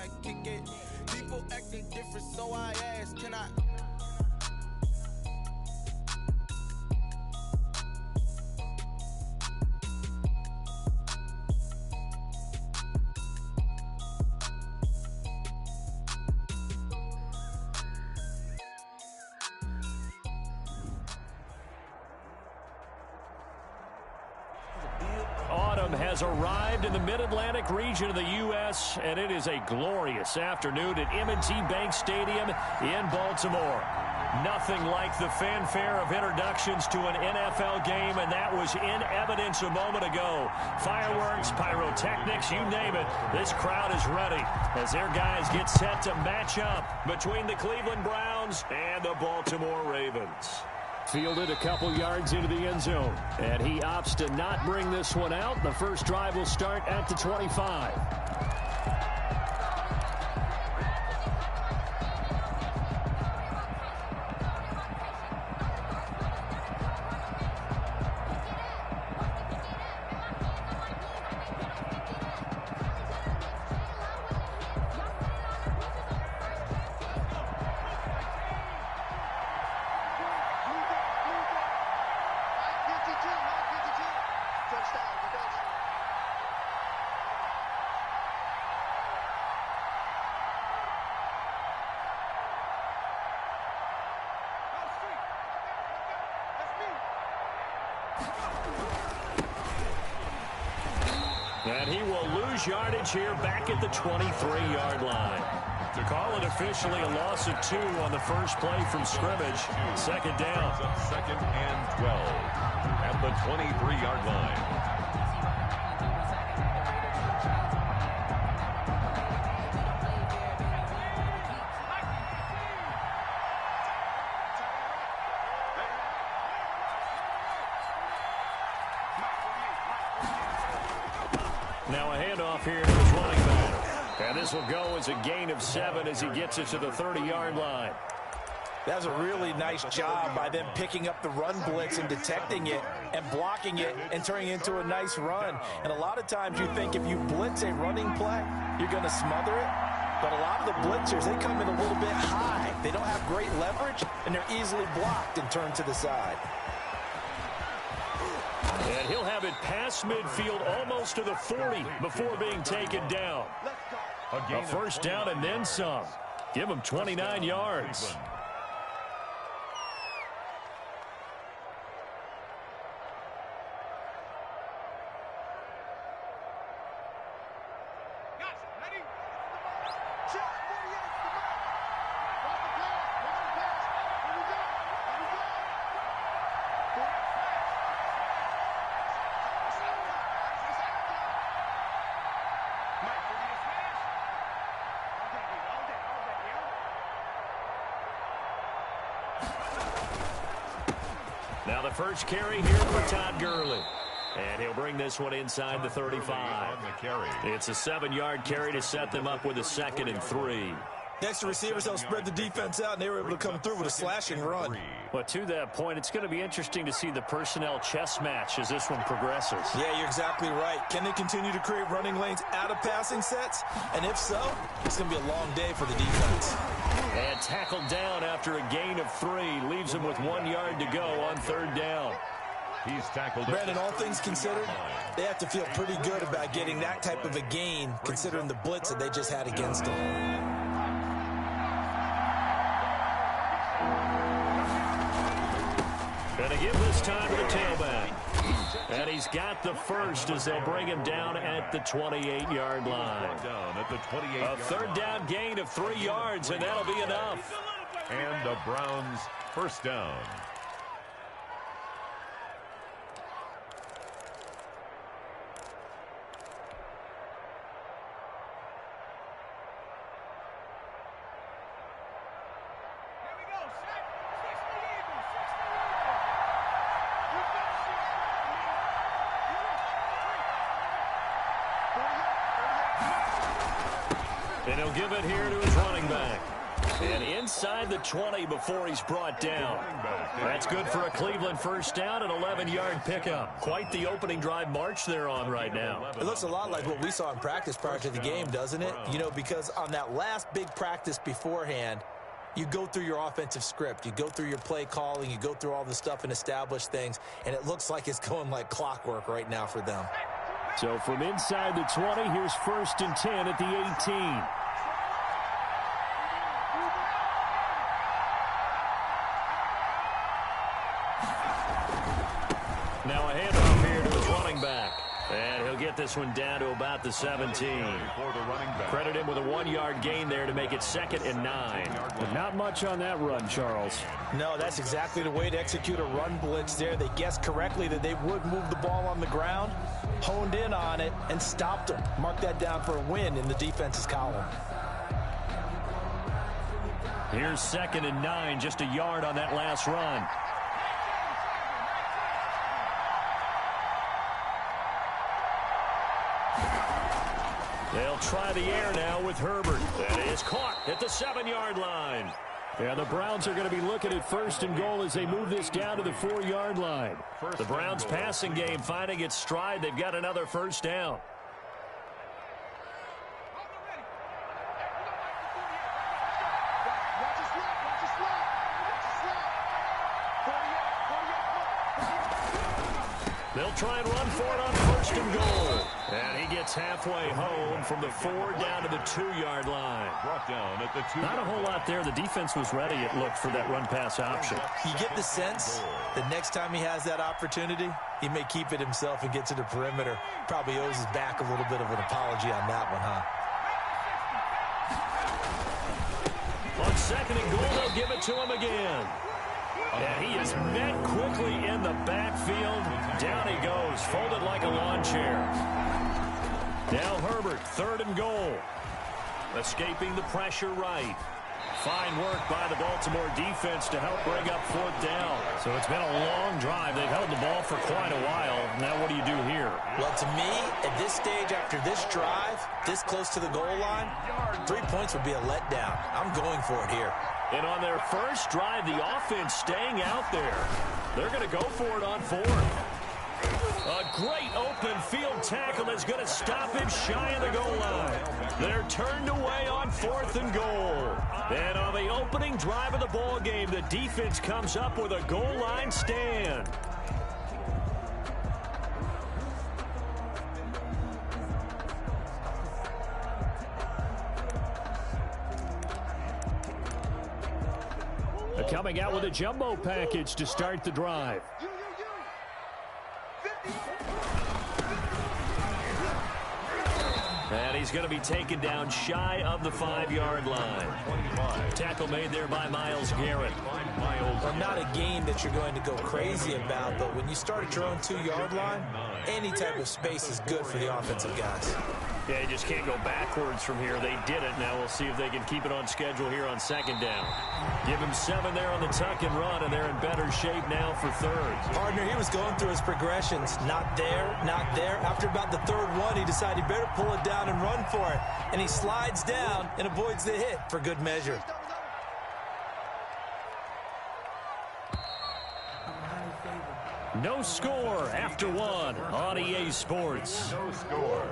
I kick it. People acting different, so I ask, can I? Autumn has arrived in the Mid-Atlantic region of the U.S., and it is a glorious afternoon at M&T Bank Stadium in Baltimore. Nothing like the fanfare of introductions to an NFL game, and that was in evidence a moment ago. Fireworks, pyrotechnics, you name it. This crowd is ready as their guys get set to match up between the Cleveland Browns and the Baltimore Ravens. Fielded a couple yards into the end zone, and he opts to not bring this one out. The first drive will start at the 25. And he will lose yardage here back at the 23-yard line. To call it officially a loss of 2 on the first play from scrimmage. Second down. Second and 12 at the 23-yard line. Now a handoff here to his running back. And this will go as a gain of 7 as he gets it to the 30-yard line. That was a really nice job by them picking up the run blitz and detecting it and blocking it and turning it into a nice run. And a lot of times you think if you blitz a running play, you're going to smother it. But a lot of the blitzers, they come in a little bit high. They don't have great leverage, and they're easily blocked and turned to the side. And he'll have it past midfield almost to the 40 before being taken down. A first down and then some. Give him 29 yards. Now the first carry here for Todd Gurley. And he'll bring this one inside the 35. It's a 7-yard carry to set them up with a 2nd and 3. Next to receivers, they'll spread the defense out, and they were able to come through with a slashing run. But to that point, it's going to be interesting to see the personnel chess match as this one progresses. Yeah, you're exactly right. Can they continue to create running lanes out of passing sets? And if so, it's going to be a long day for the defense. And tackled down after a gain of 3. Leaves him with 1 yard to go on 3rd down. He's tackled. Brandon, all things considered, they have to feel pretty good about getting that type of a gain considering the blitz that they just had against them. Going to give this time to the tailback. And he's got the first as they'll bring him down at the 28-yard line. A 3rd down gain of 3 yards, and that'll be enough. And the Browns first down. And he'll give it here to his running back. And inside the 20 before he's brought down. That's good for a Cleveland first down, an 11-yard pickup. Quite the opening drive march they're on right now. It looks a lot like what we saw in practice prior to the game, doesn't it? You know, because on that last big practice beforehand, you go through your offensive script. You go through your play calling. You go through all the stuff and establish things. And it looks like it's going like clockwork right now for them. So from inside the 20, here's 1st and 10 at the 18. Now a handoff here to his running back. And he'll get this one down to about the 17. Credit him with a 1-yard gain there to make it 2nd and 9. But not much on that run, Charles. No, that's exactly the way to execute a run blitz there. They guessed correctly that they would move the ball on the ground, honed in on it, and stopped them. Mark that down for a win in the defense's column. Here's 2nd and 9, just a yard on that last run. They'll try the air now with Herbert. That is caught at the 7-yard line. And the Browns are going to be looking at 1st and goal as they move this down to the 4-yard line. The Browns passing game finding its stride. They've got another first down. They'll try and run for it on 1st and goal. And he gets halfway home from the 4 down to the 2-yard line. Brought down at the 2. Not a whole lot there. The defense was ready, it looked, for that run-pass option. You get the sense that next time he has that opportunity, he may keep it himself and get to the perimeter. Probably owes his back a little bit of an apology on that one, huh? On 2nd and goal, they'll give it to him again. And he is met quickly in the backfield. Down he goes, folded like a lawn chair. Now Herbert, 3rd and goal. Escaping the pressure right. Fine work by the Baltimore defense to help bring up 4th down. So it's been a long drive. They've held the ball for quite a while. Now what do you do here? Well, to me, at this stage, after this drive, this close to the goal line, 3 points would be a letdown. I'm going for it here. And on their first drive, the offense staying out there. They're going to go for it on 4th. A great open field tackle is going to stop him shy of the goal line. They're turned away on 4th and goal. And on the opening drive of the ball game, the defense comes up with a goal line stand. Coming out with a jumbo package to start the drive. And he's going to be taken down shy of the 5-yard line. Tackle made there by Myles Garrett. Well, not a game that you're going to go crazy about, but when you start at your own 2-yard line, any type of space is good for the offensive guys. Yeah, you just can't go backwards from here. They did it. Now we'll see if they can keep it on schedule here on 2nd down. Give him 7 there on the tuck and run, and they're in better shape now for 3rd. Partner, he was going through his progressions. Not there, not there. After about the 3rd one, he decided he better pull it down and run for it. And he slides down and avoids the hit for good measure. No score after 1 on EA Sports. No score.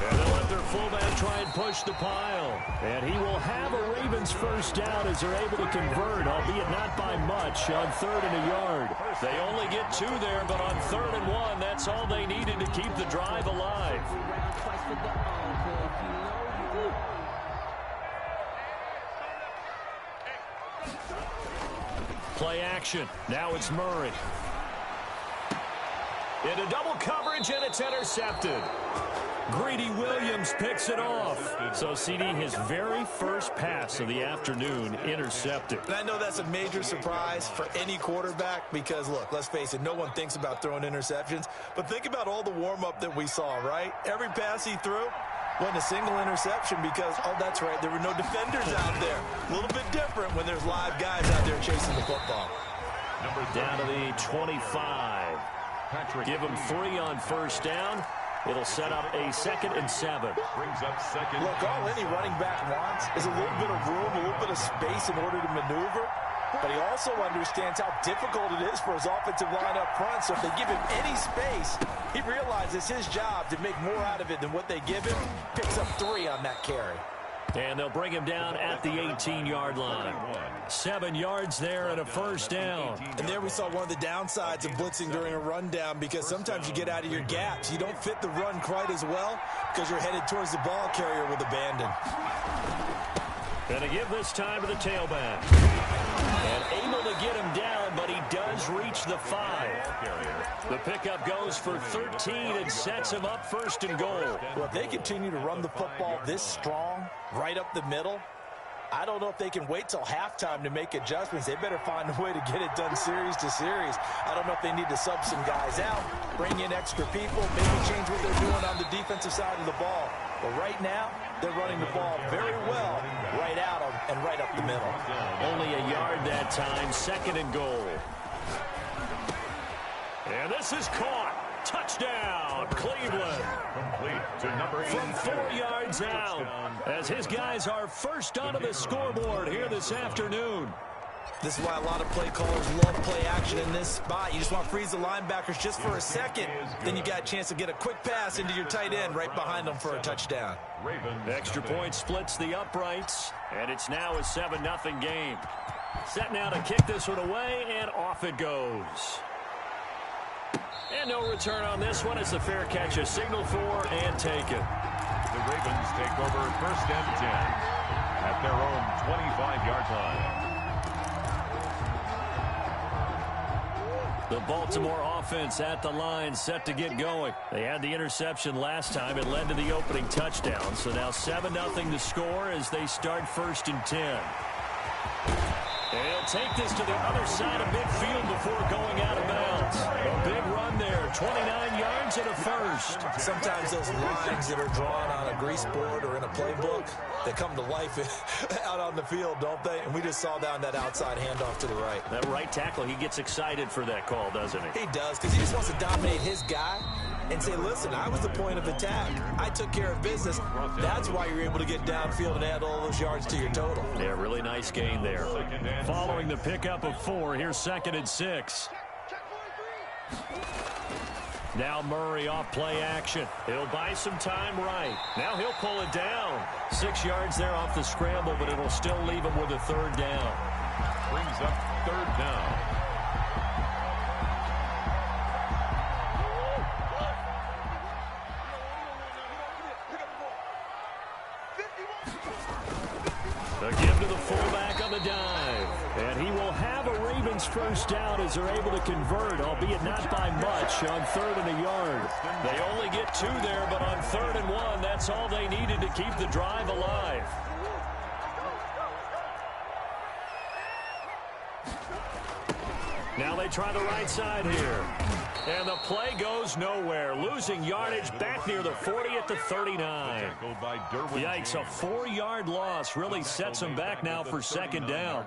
And they'll let their fullback try and push the pile. And he will have a Ravens first down as they're able to convert, albeit not by much, on 3rd and a yard. They only get 2 there, but on 3rd and 1, that's all they needed to keep the drive alive. Play action. Now it's Murray. Into double coverage, and it's intercepted. Greedy Williams picks it off. So, CD, his very first pass of the afternoon intercepted. And I know that's a major surprise for any quarterback because, look, let's face it, no one thinks about throwing interceptions. But think about all the warm-up that we saw, right? Every pass he threw wasn't a single interception because, oh, that's right, there were no defenders out there. A little bit different when there's live guys out there chasing the football. Down to the 25. Give him 3 on first down. It'll set up a 2nd and 7. Brings up second. Look, all any running back wants is a little bit of room, a little bit of space in order to maneuver. But he also understands how difficult it is for his offensive line up front. So if they give him any space, he realizes his job to make more out of it than what they give him. Picks up 3 on that carry. And they'll bring him down at the 18-yard line. 7 yards there and a first down. And there we saw one of the downsides of blitzing during a rundown, because sometimes you get out of your gaps. You don't fit the run quite as well because you're headed towards the ball carrier with abandon. Going to give this time to the tailback. And able to get him down, but he does reach the 5. The pickup goes for 13 and sets him up 1st and goal. Well, if they continue to run the football this strong, right up the middle, I don't know if they can wait till halftime to make adjustments. They better find a way to get it done series to series. I don't know if they need to sub some guys out, bring in extra people, maybe change what they're doing on the defensive side of the ball. But right now, they're running the ball very well right out and right up the middle. Only a yard that time, 2nd and goal. And this is caught. Touchdown, Cleveland. Complete to number 8. From 4 yards out, as his guys are first onto the scoreboard here this afternoon. This is why a lot of play callers love play action in this spot. You just want to freeze the linebackers just for a second. Then you got a chance to get a quick pass into your tight end right behind them for a touchdown. Extra point splits the uprights, and it's now a 7-0 game. Set now to kick this one away, and off it goes. And no return on this one. It's a fair catch, a signal for, and taken. The Ravens take over 1st and 10 at their own 25-yard line. The Baltimore offense at the line, set to get going. They had the interception last time. It led to the opening touchdown. So now 7-0 to score as they start 1st and 10. They'll take this to the other side of midfield before going out of bounds. A big run there, 29 yards and a 1st. Sometimes those lines that are drawn on a grease board or in a playbook, they come to life out on the field, don't they? And we just saw down that outside handoff to the right. That right tackle, he gets excited for that call, doesn't he? He does, because he just wants to dominate his guy and say, listen, I was the point of attack. I took care of business. That's why you're able to get downfield and add all those yards to your total. Yeah, really nice gain there. Following the pickup of 4, here's 2nd and 6. Now Murray off play action. He'll buy some time right. Now he'll pull it down. 6 yards there off the scramble, but it'll still leave him with a 3rd down. Brings up 3rd down. A give to the fullback on the dive. And he will have a Ravens 1st down as they're able to convert, albeit not by much, on 3rd and a yard. They only get 2 there, but on 3rd and 1, that's all they needed to keep the drive alive. Now they try the right side here. And the play goes nowhere. Losing yardage back near the 40 at the 39. Yikes, a 4-yard loss really sets them back now for 2nd down.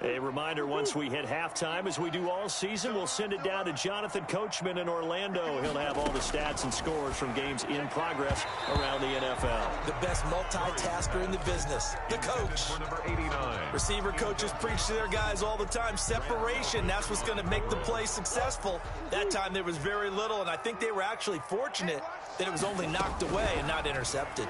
A reminder, once we hit halftime, as we do all season, we'll send it down to Jonathan Coachman in Orlando. He'll have all the stats and scores from games in progress around the NFL. The best multitasker in the business, the coach. Number 89. Receiver coaches preach to their guys all the time. Separation, that's what's going to make the play successful. That time there was very little, and I think they were actually fortunate that it was only knocked away and not intercepted.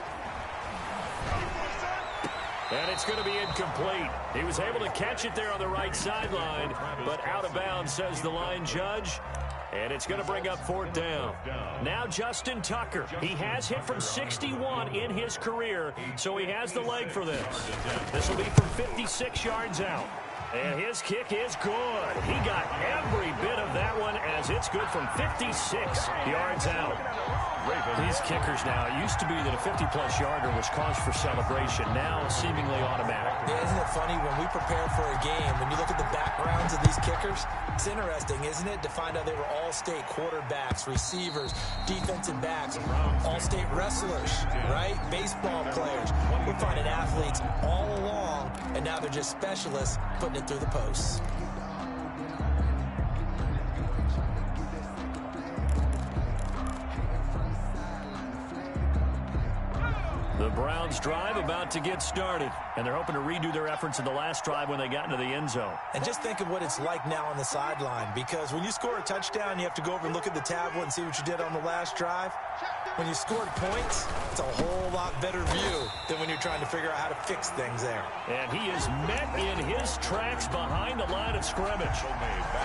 And it's going to be incomplete. He was able to catch it there on the right sideline, but out of bounds, says the line judge. And it's going to bring up 4th down. Now Justin Tucker. He has hit from 61 in his career, so he has the leg for this. This will be from 56 yards out. And his kick is good. He got every bit of that one as it's good from 56 yards out. These kickers now, it used to be that a 50-plus yarder was cause for celebration. Now, seemingly automatic. Yeah, isn't it funny? When we prepare for a game, when you look at the backgrounds of these kickers, it's interesting, isn't it, to find out they were all-state quarterbacks, receivers, defensive backs, all-state wrestlers, right? Baseball players. We're finding athletes all along, and now they're just specialists putting it through the posts. The Browns drive about to get started, and they're hoping to redo their efforts in the last drive when they got into the end zone. And just think of what it's like now on the sideline, because when you score a touchdown, you have to go over and look at the tablet and see what you did on the last drive. When you scored points, it's a whole lot better view than when you're trying to figure out how to fix things there. And he is met in his tracks behind the line of scrimmage.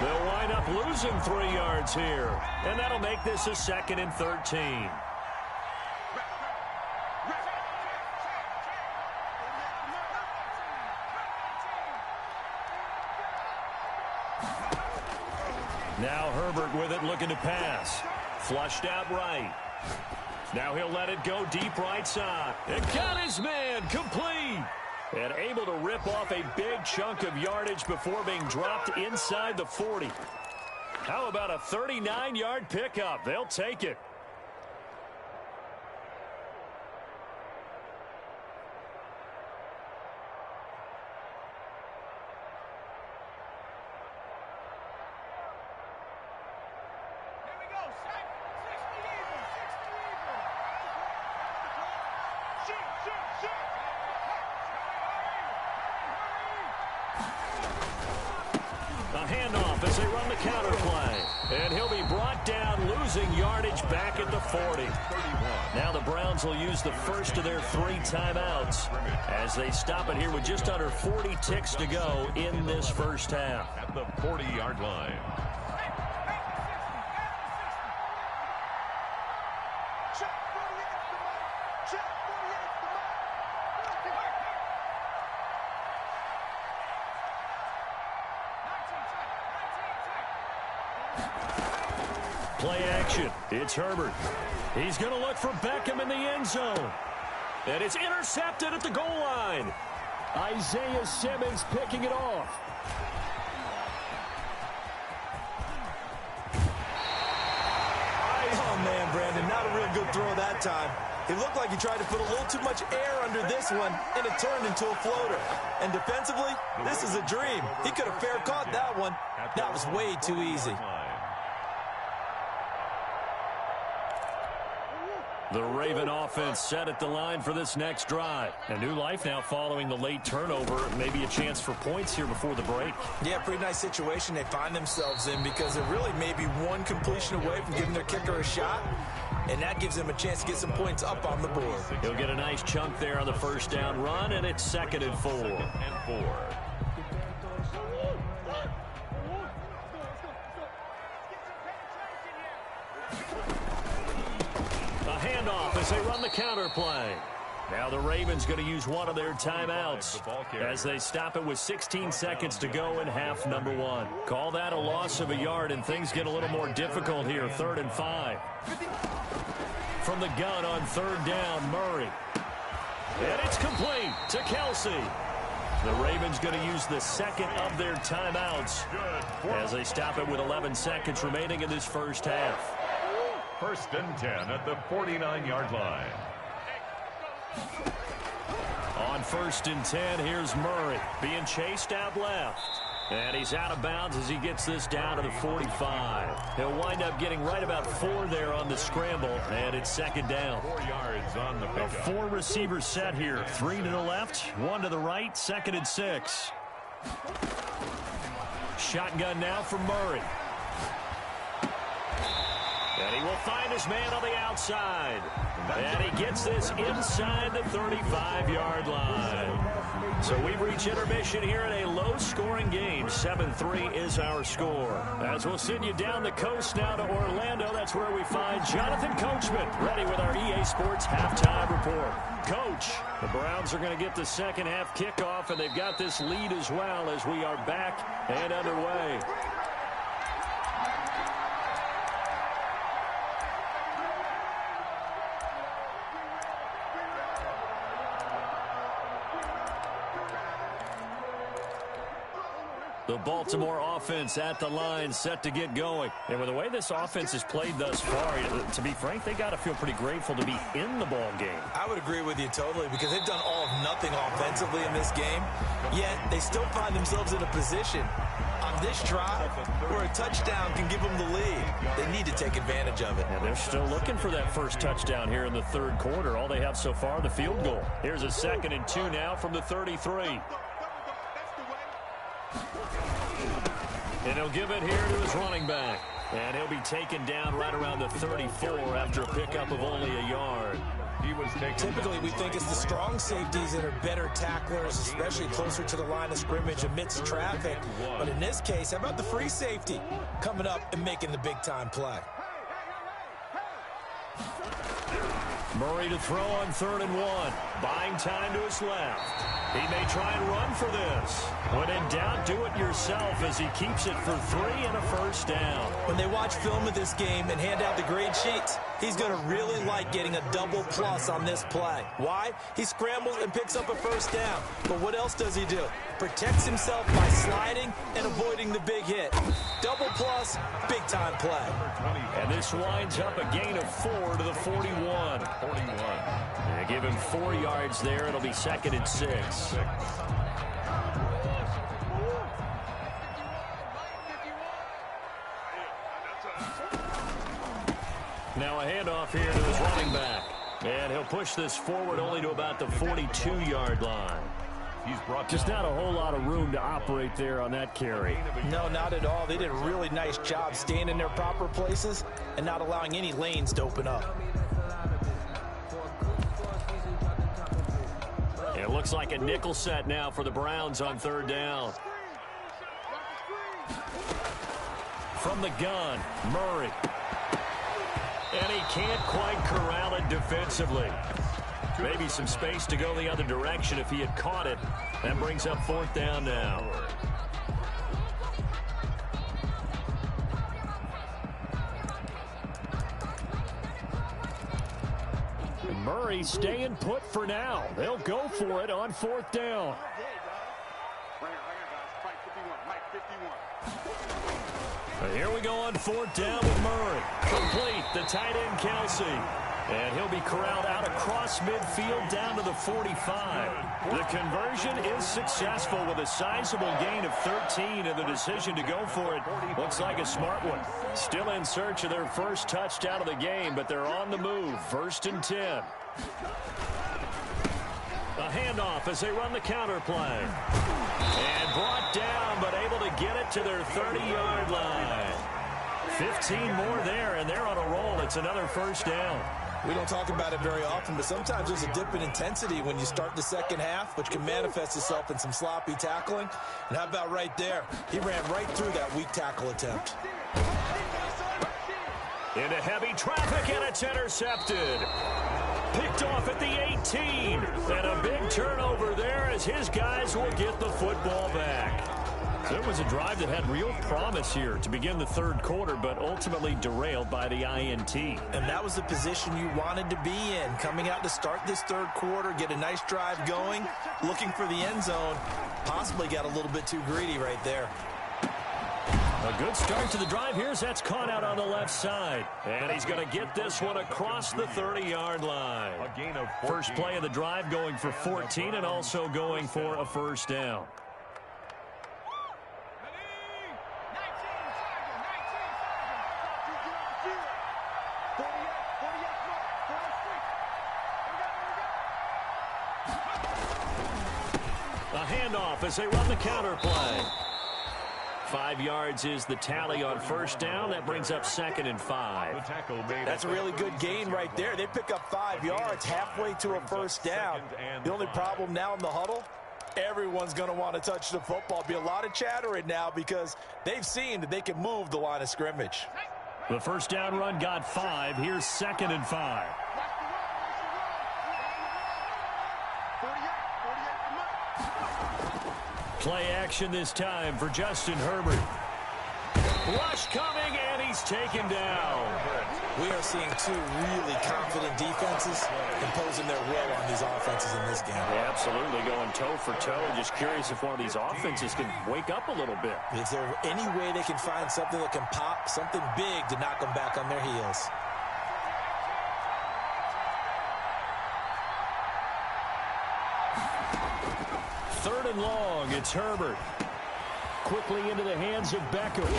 They'll wind up losing 3 yards here, and that'll make this a 2nd and 13. Now Herbert with it, looking to pass. Flushed out right. Now he'll let it go deep right side. And got his man complete. And able to rip off a big chunk of yardage before being dropped inside the 40. How about a 39-yard pickup? They'll take it. A handoff as they run the counter play. And he'll be brought down, losing yardage back at the 40. Now the Browns will use the first of their 3 timeouts as they stop it here with just under 40 ticks to go in this first half. At the 40-yard line. Play action. It's Herbert. He's going to look for Beckham in the end zone. And it's intercepted at the goal line. Isaiah Simmons picking it off. Oh, man, Brandon, not a real good throw that time. It looked like he tried to put a little too much air under this one, and it turned into a floater. And defensively, this is a dream. He could have fair caught that one. That was way too easy. The Raven offense set at the line for this next drive. A new life now following the late turnover. Maybe a chance for points here before the break. Yeah, pretty nice situation they find themselves in because they're really maybe one completion away from giving their kicker a shot. And that gives them a chance to get some points up on the board. He'll get a nice chunk there on the first down run, and it's 2nd and 4. Handoff as they run the counter play. Now the Ravens going to use one of their timeouts as they stop it with 16 seconds to go in half number 1. Call that a loss of a yard, and things get a little more difficult here. 3rd and 5. From the gun on 3rd down, Murray. And it's complete to Kelsey. The Ravens going to use the 2nd of their timeouts as they stop it with 11 seconds remaining in this first half. 1st and 10 at the 49-yard line. On 1st and 10, here's Murray being chased out left. And he's out of bounds as he gets this down to the 45. He'll wind up getting right about 4 there on the scramble, and it's 2nd down. 4 yards on the pickup. 4 receivers set here. 3 to the left, 1 to the right, 2nd and 6. Shotgun now for Murray. And he will find his man on the outside. And he gets this inside the 35-yard line. So we reach intermission here in a low-scoring game. 7-3 is our score. As we'll send you down the coast now to Orlando, that's where we find Jonathan Coachman ready with our EA Sports halftime report. Coach, the Browns are going to get the second half kickoff, and they've got this lead as well as we are back and underway. The Baltimore offense at the line, set to get going. And with the way this offense has played thus far, to be frank, they got to feel pretty grateful to be in the ball game. I would agree with you totally, because they've done all of nothing offensively in this game, yet they still find themselves in a position on this drive where a touchdown can give them the lead. They need to take advantage of it. And they're still looking for that first touchdown here in the third quarter. All they have so far, the field goal. Here's a 2nd and 2 now from the 33. And he'll give it here to his running back. And he'll be taken down right around the 34 after a pickup of only a yard. Typically, we think it's the strong safeties that are better tacklers, especially closer to the line of scrimmage amidst traffic. But in this case, how about the free safety coming up and making the big-time play? Murray to throw on 3rd and 1. Buying time to his left. He may try and run for this. When in doubt, do it yourself as he keeps it for 3 and a first down. When they watch film of this game and hand out the grade sheets, he's going to really like getting a double plus on this play. Why? He scrambles and picks up a first down. But what else does he do? Protects himself by sliding and avoiding the big hit. Double plus, big-time play. And this winds up a gain of 4 to the 41. They give him 4 yards there. It'll be 2nd and 6. Now a handoff here to his running back. And he'll push this forward only to about the 42-yard line. Just not a whole lot of room to operate there on that carry. No, not at all. They did a really nice job staying in their proper places and not allowing any lanes to open up. It looks like a nickel set now for the Browns on 3rd down. From the gun, Murray. And he can't quite corral it defensively. Maybe some space to go the other direction if he had caught it. That brings up 4th down now. Murray staying put for now. They'll go for it on 4th down. Here we go on 4th down with Murray. Complete, the tight end Kelsey. And he'll be corralled out across midfield down to the 45. The conversion is successful with a sizable gain of 13, and the decision to go for it looks like a smart one. Still in search of their first touchdown of the game, but they're on the move. 1st and 10. A handoff as they run the counter play. And brought down, but able to get it to their 30-yard line. 15 more there, and they're on a roll. It's another first down. We don't talk about it very often, but sometimes there's a dip in intensity when you start the second half, which can manifest itself in some sloppy tackling. And how about right there? He ran right through that weak tackle attempt. Into heavy traffic, and it's intercepted. Picked off at the 18. And a big turnover there as his guys will get the football back. So it was a drive that had real promise here to begin the third quarter, but ultimately derailed by the INT. And that was the position you wanted to be in, coming out to start this third quarter, get a nice drive going, looking for the end zone. Possibly got a little bit too greedy right there. A good start to the drive. Here's that's caught out on the left side. And he's going to get this one across the 30-yard line. A gain of 14. First play of the drive going for 14 and also going for a first down. A handoff as they run the counter play. 5 yards is the tally on first down. That brings up 2nd and 5. That's a really good gain right there. They pick up 5 yards halfway to a first down. The only problem now in the huddle, everyone's going to want to touch the football. Be a lot of chattering now because they've seen that they can move the line of scrimmage. The first down run got 5. Here's 2nd and 5. Play action this time for Justin Herbert. Rush coming, and he's taken down. We are seeing two really confident defenses imposing their will on these offenses in this game. Yeah, absolutely, going toe for toe. Just curious if one of these offenses can wake up a little bit. Is there any way they can find something that can pop, something big to knock them back on their heels? Third and long, it's Herbert. Quickly into the hands of Beckham.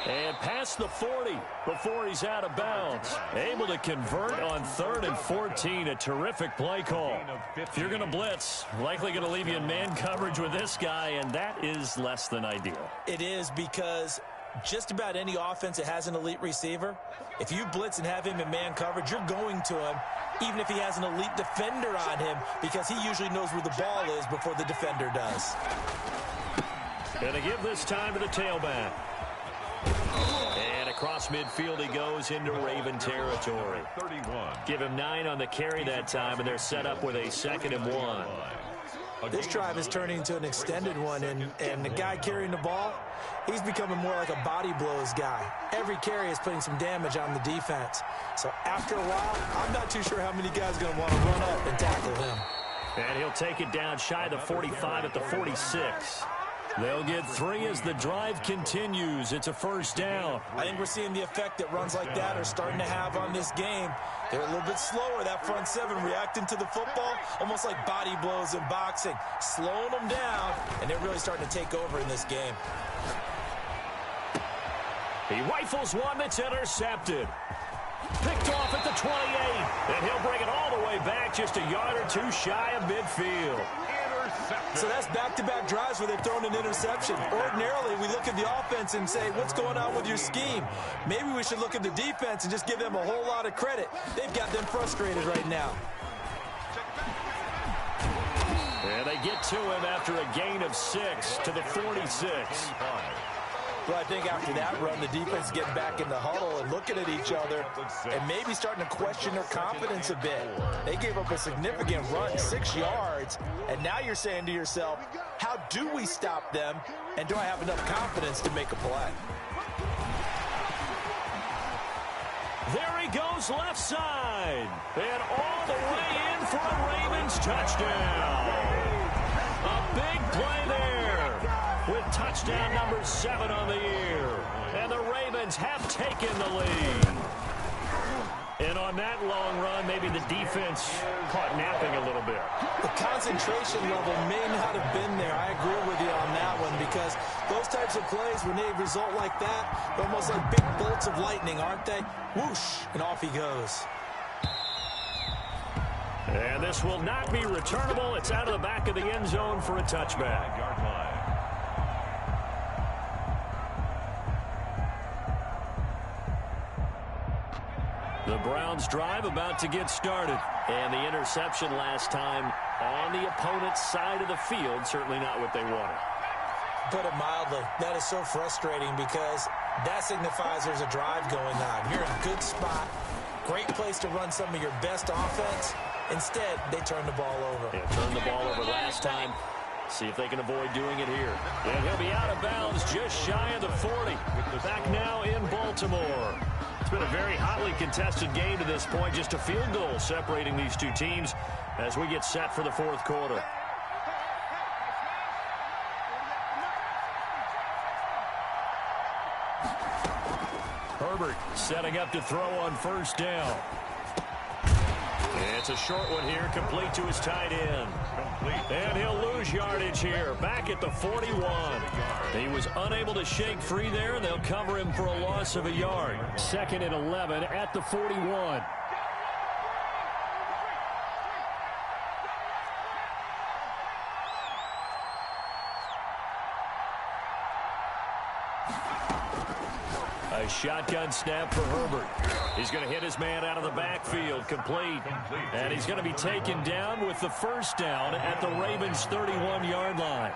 And past the 40 before he's out of bounds. Able to convert on 3rd and 14. A terrific play call. If you're going to blitz, likely going to leave you in man coverage with this guy, and that is less than ideal. It is, because just about any offense that has an elite receiver, if you blitz and have him in man coverage, you're going to him, even if he has an elite defender on him, because he usually knows where the ball is before the defender does. Going to give this time to the tailback. And across midfield he goes into Raven territory. 31. Give him 9 on the carry that time, and they're set up with a 2nd and 1. This drive is turning into an extended one, and the guy carrying the ball, he's becoming more like a body blows guy. Every carry is putting some damage on the defense. So after a while, I'm not too sure how many guys are going to want to run up and tackle him. And he'll take it down shy of the 45 at the 46. They'll get 3 as the drive continues. It's a first down. I think we're seeing the effect that runs like that are starting to have on this game. They're a little bit slower, that front 7, reacting to the football, almost like body blows in boxing, slowing them down, and they're really starting to take over in this game. He rifles one that's intercepted. Picked off at the 28, and he'll bring it all the way back just a yard or 2 shy of midfield. So that's back-to-back drives where they've thrown an interception. Ordinarily, we look at the offense and say, what's going on with your scheme? Maybe we should look at the defense and just give them a whole lot of credit. They've got them frustrated right now. And they get to him after a gain of 6 to the 46. But I think after that run, the defense getting back in the huddle and looking at each other and maybe starting to question their confidence a bit. They gave up a significant run, 6 yards, and now you're saying to yourself, how do we stop them, and do I have enough confidence to make a play? There he goes left side, and all the way in for a Ravens touchdown. A big play there, with touchdown number 7 on the year. And the Ravens have taken the lead. And on that long run, maybe the defense caught napping a little bit. The concentration level may not have been there. I agree with you on that one, because those types of plays, when they result like that, they're almost like big bolts of lightning, aren't they? Whoosh, and off he goes. And this will not be returnable. It's out of the back of the end zone for a touchback. Yard line. The Browns drive about to get started. And the interception last time on the opponent's side of the field, certainly not what they wanted. Put it mildly, that is so frustrating, because that signifies there's a drive going on. You're in a good spot, great place to run some of your best offense. Instead, they turn the ball over. Yeah, turned the ball over last time. See if they can avoid doing it here. And he'll be out of bounds just shy of the 40. Back now in Baltimore. It's been a very hotly contested game to this point. Just a field goal separating these two teams as we get set for the 4th quarter. Herbert setting up to throw on first down. It's a short one here, complete to his tight end. And he'll lose yardage here, back at the 41. He was unable to shake free there, and they'll cover him for a loss of a yard. 2nd and 11 at the 41. A shotgun snap for Herbert. He's going to hit his man out of the backfield, complete. And he's going to be taken down with the first down at the Ravens' 31-yard line.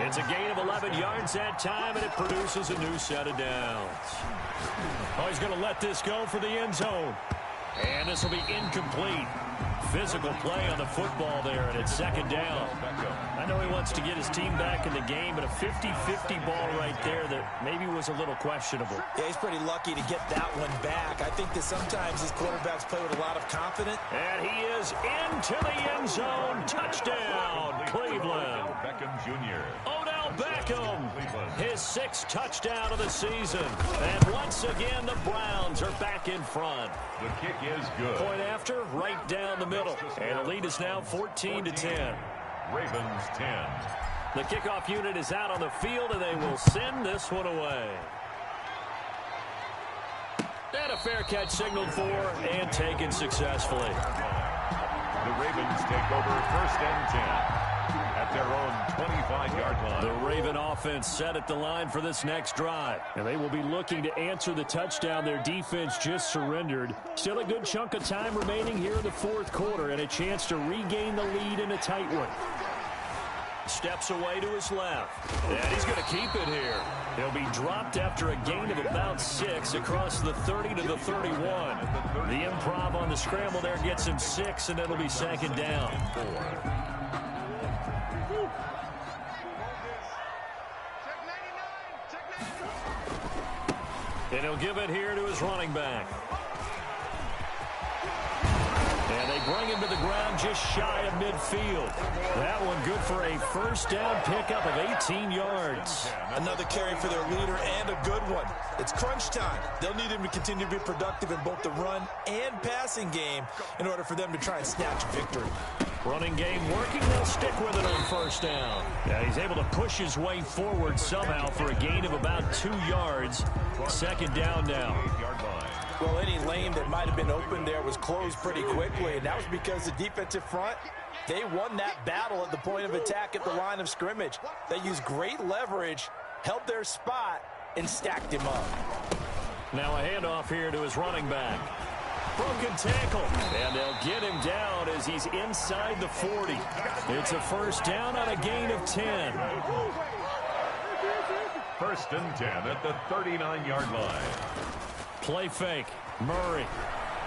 It's a gain of 11 yards that time, and it produces a new set of downs. Oh, he's going to let this go for the end zone. And this will be incomplete. Physical play on the football there, and it's second down. I know he wants to get his team back in the game, but a 50-50 ball right there that maybe was a little questionable. Yeah, he's pretty lucky to get that one back. I think that sometimes these quarterbacks play with a lot of confidence. And he is into the end zone. Touchdown, Cleveland. Beckham Jr. Odell Beckham, his 6th touchdown of the season. And once again, the Browns are back in front. The kick is good. Point after, right down the middle. And the lead is now 14-10. Ravens 10. The kickoff unit is out on the field, and they will send this one away. And a fair catch signaled for and taken successfully. The Ravens take over 1st and 10 at their own 25-yard line. The Raven offense set at the line for this next drive. And they will be looking to answer the touchdown their defense just surrendered. Still a good chunk of time remaining here in the 4th quarter and a chance to regain the lead in a tight one. Steps away to his left. And he's going to keep it here. He'll be dropped after a gain of about 6 across the 30 to the 31. The improv on the scramble there gets him 6, and it'll be second down. And he'll give it here to his running back. And they bring him to the ground just shy of midfield. That one good for a 1st down pickup of 18 yards. Another carry for their leader and a good one. It's crunch time. They'll need him to continue to be productive in both the run and passing game in order for them to try and snatch victory. Running game working. They'll stick with it on 1st down. Yeah, he's able to push his way forward somehow for a gain of about 2 yards. Second down now. Well, any lane that might have been open there was closed pretty quickly, and that was because the defensive front, they won that battle at the point of attack at the line of scrimmage. They used great leverage, held their spot, and stacked him up. Now a handoff here to his running back. Broken tackle, and they'll get him down as he's inside the 40. It's a 1st down on a gain of 10. 1st and 10 at the 39-yard line. Play fake. Murray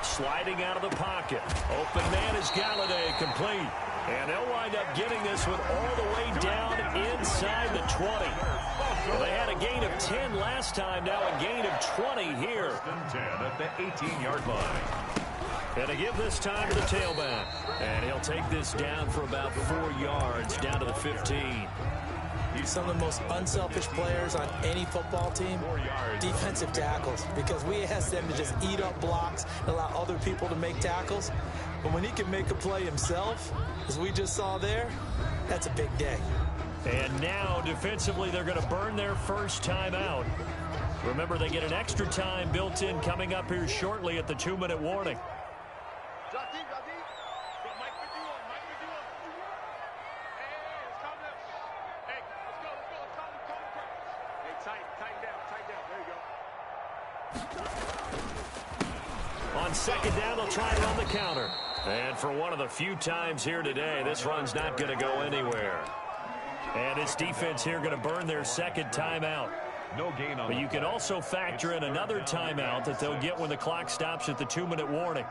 sliding out of the pocket. Open man is Galladay, complete. And they'll wind up getting this one all the way down inside the 20. Well, they had a gain of 10 last time, now a gain of 20 here. 1st and 10 at the 18-yard line. And to give this time to the tailback. And he'll take this down for about 4 yards, down to the 15. Some of the most unselfish players on any football team, defensive tackles, because we ask them to just eat up blocks and allow other people to make tackles. But when he can make a play himself, as we just saw there, that's a big day. And now, defensively, they're going to burn their 1st time out. Remember, they get an extra time built in coming up here shortly at the 2-minute warning. On 2nd down, they'll try and run the counter. And for one of the few times here today, this run's not going to go anywhere. And its defense here going to burn their 2nd timeout. No gain on. But you can also factor in another timeout that they'll get when the clock stops at the 2-minute warning.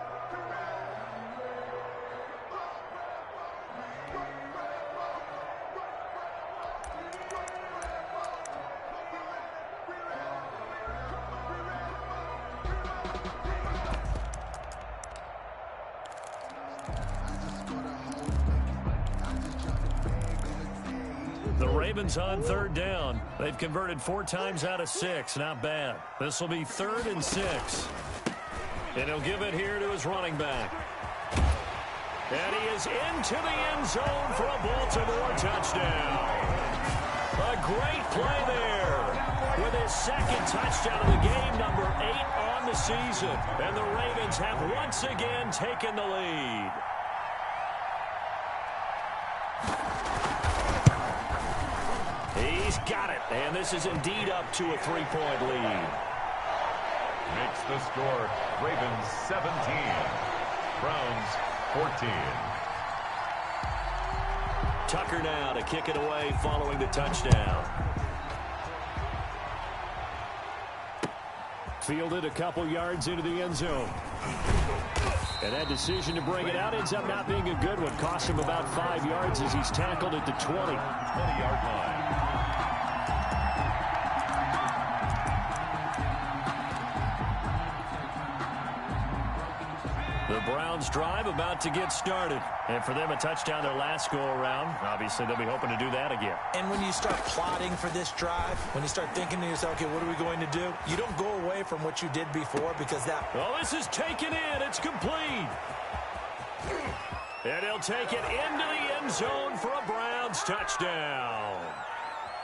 Ravens on 3rd down. They've converted 4 times out of 6. Not bad. This will be 3rd and 6. And he'll give it here to his running back. And he is into the end zone for a Baltimore touchdown. A great play there with his 2nd touchdown of the game, number 8 on the season. And the Ravens have once again taken the lead. He's got it, and this is indeed up to a 3-point lead. Makes the score Ravens 17, Browns 14. Tucker now to kick it away following the touchdown. Fielded a couple yards into the end zone. And that decision to bring it out ends up not being a good one. Cost him about 5 yards as he's tackled at the 20. 20-yard line. The Browns drive about to get started. And for them, a touchdown their last go-around. Obviously, they'll be hoping to do that again. And when you start plotting for this drive, when you start thinking to yourself, okay, what are we going to do? You don't go away from what you did before because that... Well, this is taken in. It's complete. And he'll take it into the end zone for a Browns touchdown.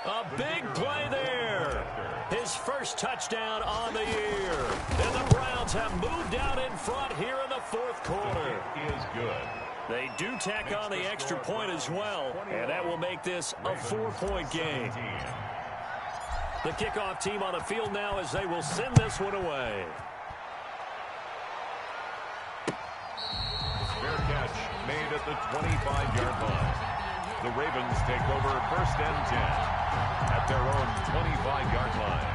A big play there. His first touchdown on the year. And the Browns have moved out in front here in the fourth quarter. It is good. They do tack on the extra point as well, and that will make this a 4-point game. The kickoff team on the field now as they will send this one away. Fair catch made at the 25-yard line. The Ravens take over 1st and 10 at their own 25-yard line.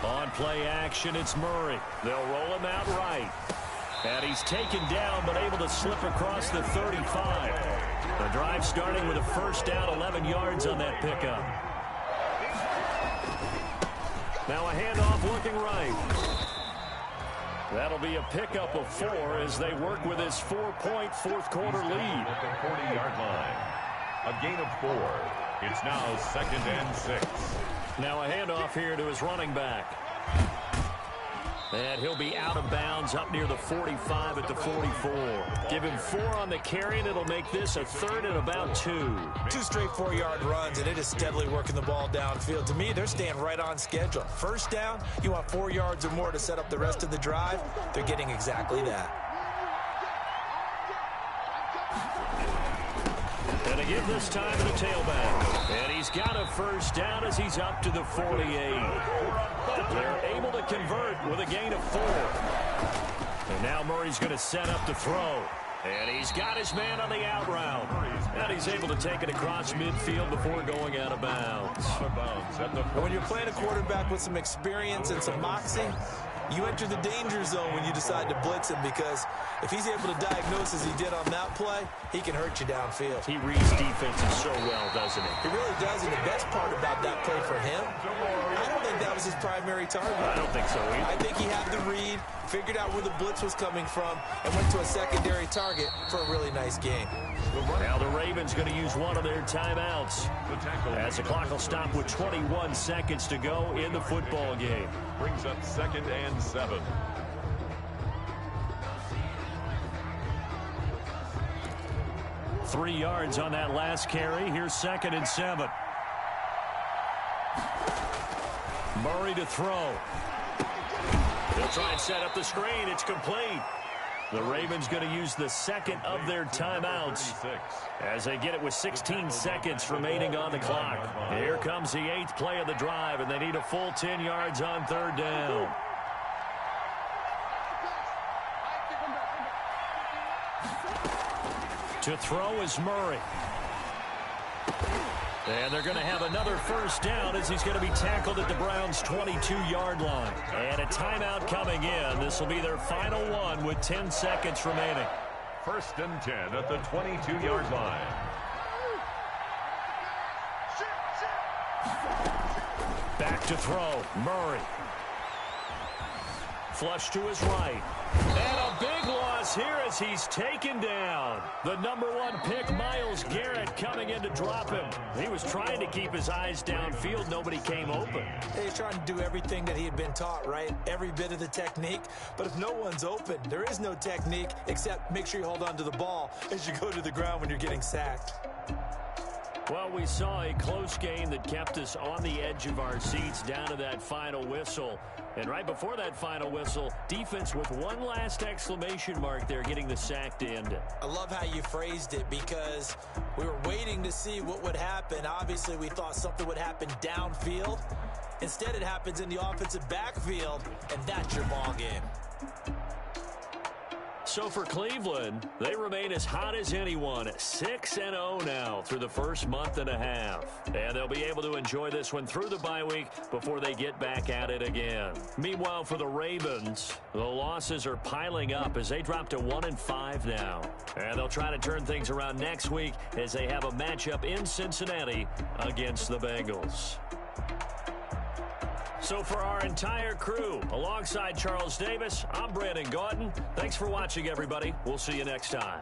On play action, it's Murray. They'll roll him out right. And he's taken down, but able to slip across the 35. The drive starting with a first down, 11 yards on that pickup. Now a handoff looking right. That'll be a pickup of 4 as they work with his 4-point fourth quarter lead. At the 40-yard line. A gain of 4. It's now 2nd and 6. Now a handoff here to his running back. And he'll be out of bounds up near the 45 at the 44. Give him 4 on the carry, and it'll make this a 3rd and about 2. 2 straight 4-yard runs, and it is steadily working the ball downfield. To me, they're staying right on schedule. First down, you want 4 yards or more to set up the rest of the drive. They're getting exactly that. And again this time to the tailback. And he's got a first down as he's up to the 48. They're able to convert with a gain of 4. And now Murray's going to set up to throw. And he's got his man on the out route. And he's able to take it across midfield before going out of bounds. And when you're playing a quarterback with some experience and some moxie, you enter the danger zone when you decide to blitz him, because if he's able to diagnose as he did on that play, he can hurt you downfield. He reads defenses so well, doesn't he? He really does, and the best part about that play for him, I don't think that was his primary target. I don't think so either. I think he had the read, figured out where the blitz was coming from, and went to a secondary target for a really nice game. Now the Ravens going to use one of their timeouts as the clock will stop with 21 seconds to go in the football game. Brings up 2nd and 7. Three yards on that last carry. Here's 2nd and 7. Murray to throw. They'll try and set up the screen. It's complete. The Ravens going to use the 2nd of their timeouts as they get it with 16 seconds remaining on the clock. Here comes the 8th play of the drive, and they need a full 10 yards on 3rd down. To throw is Murray. And they're going to have another first down as he's going to be tackled at the Browns' 22-yard line. And a timeout coming in. This will be their final one with 10 seconds remaining. 1st and 10 at the 22-yard line. Back to throw. Murray. Flush to his right. And a big loss here as he's taken down. The #1 pick, Myles Garrett, coming in to drop him. He was trying to keep his eyes downfield. Nobody came open. He's trying to do everything that he had been taught, right? Every bit of the technique. But if no one's open, there is no technique except make sure you hold on to the ball as you go to the ground when you're getting sacked. Well, we saw a close game that kept us on the edge of our seats down to that final whistle. And right before that final whistle, defense with one last exclamation mark there, getting the sack to end it. I love how you phrased it, because we were waiting to see what would happen. Obviously, we thought something would happen downfield. Instead, it happens in the offensive backfield, and that's your ball game. So for Cleveland, they remain as hot as anyone, 6-0 now through the first month and a half. And they'll be able to enjoy this one through the bye week before they get back at it again. Meanwhile, for the Ravens, the losses are piling up as they drop to 1-5 now. And they'll try to turn things around next week as they have a matchup in Cincinnati against the Bengals. So for our entire crew, alongside Charles Davis, I'm Brandon Gaudin. Thanks for watching, everybody. We'll see you next time.